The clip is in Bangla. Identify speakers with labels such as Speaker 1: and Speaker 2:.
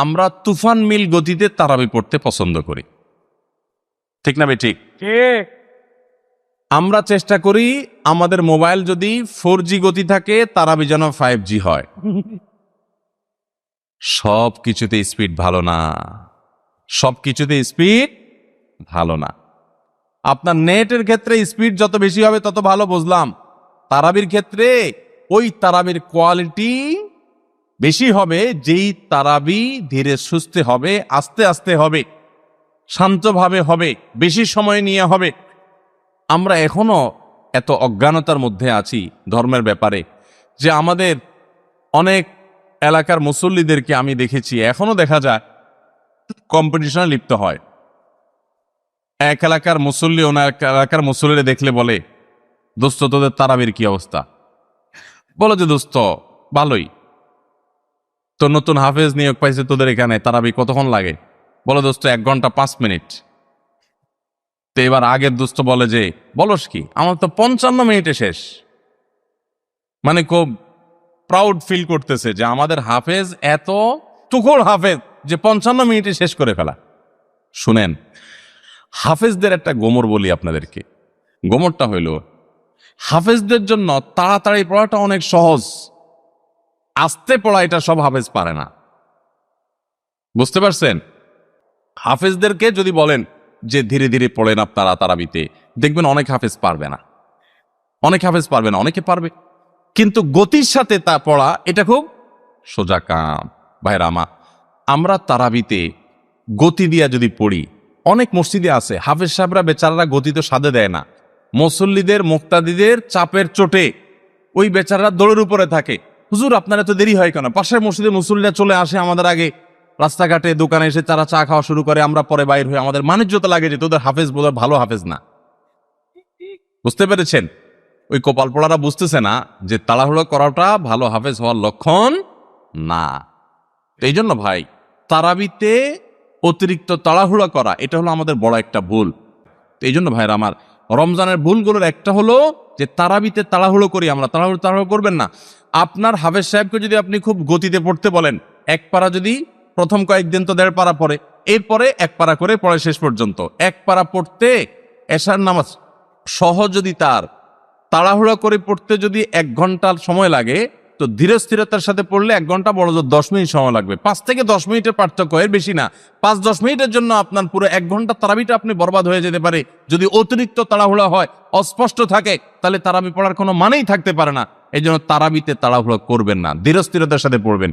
Speaker 1: আমরা তুফান মিল গতিতে তারাবি পড়তে পছন্দ করি, ঠিক না ভাই? ঠিক। আমরা চেষ্টা করি আমাদের মোবাইল যদি 4G গতি থাকে, তারাবি যেন 5G হয়। সব কিছুতে স্পিড ভালো না, সব কিছুতে স্পিড ভালো না। আপনার নেটের ক্ষেত্রে স্পিড যত বেশি হবে তত ভালো, বুঝলাম। তারাবির ক্ষেত্রে ওই তারাবির কোয়ালিটি বেশি হবে যেই তারাবি ধীরে সুস্থে হবে, আস্তে আস্তে হবে, শান্তভাবে হবে, বেশি সময় নিয়ে হবে। আমরা এখনো এত অজ্ঞানতার মধ্যে আছি ধর্মের ব্যাপারে যে আমাদের অনেক এলাকার মুসল্লিদেরকে আমি দেখেছি, এখনো দেখা যায় কম্পিটিশনে লিপ্ত হয়। এক এলাকার মুসল্লি ওনার এলাকার মুসল্লিরা দেখলে বলে, দোস্ত তোদের তারাবির কি অবস্থা? বলো যে দোস্ত ভালোই, তো নতুন হাফেজ নিয়োগ পাইছে তোদের এখানে, তারাবি কতক্ষণ লাগে? বলো দোস্ত 1 ঘন্টা 5 মিনিট। তো এবার আগের দোস্ত বলে যে বলস কি, আমার তো 55 মিনিটে শেষ। মানে খুব প্রাউড ফিল করতেছে যে আমাদের হাফেজ এত তুখোড় হাফেজ যে 55 মিনিটে শেষ করে ফেলা। শুনেন, হাফেজদের একটা গোমর বলি আপনাদেরকে। গোমরটা হইল, হাফেজদের জন্য তাড়াতাড়ি পড়াটা অনেক সহজ, আস্তে পড়া এটা সব হাফেজ পারে না। বুঝতে পারছেন? হাফেজদেরকে যদি বলেন যে ধীরে ধীরে পড়েন আপনারা তারাবিতে, দেখবেন অনেক হাফেজ পারবে না, অনেক হাফেজ পারবে না, অনেকে পারবে। কিন্তু গতির সাথে তা পড়া এটা খুব সোজা কাম। ভাইরা আমার, আমরা তারাবিতে গতি দিয়া যদি পড়ি, অনেক মসজিদে আছে হাফেজ সাহেবরা বেচারারা গতি তো সাধে দেয় না, মুসল্লিদের মুক্তাদিদের চাপের চোটে ওই বেচারারা দৌড়ের উপরে থাকে। হুজুর আপনার এত দেরি হয় কেন? পাশের মসজিদে মুসল্লিরা চলে আসে আমাদের আগে, রাস্তাঘাটে দোকানে এসে তারা চা খাওয়া শুরু করে, আমরা পরে বাইর হয়ে আমাদের মানিজ্যতা লাগে যে তোদের হাফেজ বোধ ভালো হাফেজ না। বুঝতে পেরেছেন? ওই কপাল পোড়ারা বুঝতেছে না যে তাড়াহুড়ো করাটা ভালো হাফেজ হওয়ার লক্ষণ না। এই জন্য ভাই, তারাবিতে অতিরিক্ত তাড়াহুড়া করা এটা হলো আমাদের বড় একটা ভুল। এই জন্য ভাইরা আমার, রমজানের ভুলগুলোর একটা হলো যে তারাবিতে তাড়াহুড়ো করি আমরা। তাড়াহুড়ো করবেন না। আপনার হাফেজ সাহেবকে যদি আপনি খুব গতিতে পড়তে বলেন, 1 পারা যদি প্রথম কয়েকদিন তো 1.5 পারা পড়ে, এরপরে 1 পারা করে পড়ে শেষ পর্যন্ত। 1 পারা পড়তে এশার নামাজ সহ যদি তার তাড়াহুড়া করে পড়তে যদি 1 ঘন্টা সময় লাগে, তো ধীরে স্থিরতার সাথে পড়লে 1 ঘন্টা, বড় জোর 10 মিনিট সময় লাগবে। 5 থেকে 10 মিনিটের পার্থক্য, এর বেশি না। 5-10 মিনিটের জন্য আপনার পুরো 1 ঘন্টা তারাবিটা আপনি বরবাদ হয়ে যেতে পারে যদি অতিরিক্ত তাড়াহুড়া হয়, অস্পষ্ট থাকে, তাহলে তারাবি পড়ার কোনো মানেই থাকতে পারে না। এই জন্য তারাবিতে তাড়াহুড়া করবেন না, ধীরে স্থিরতার সাথে পড়বেন।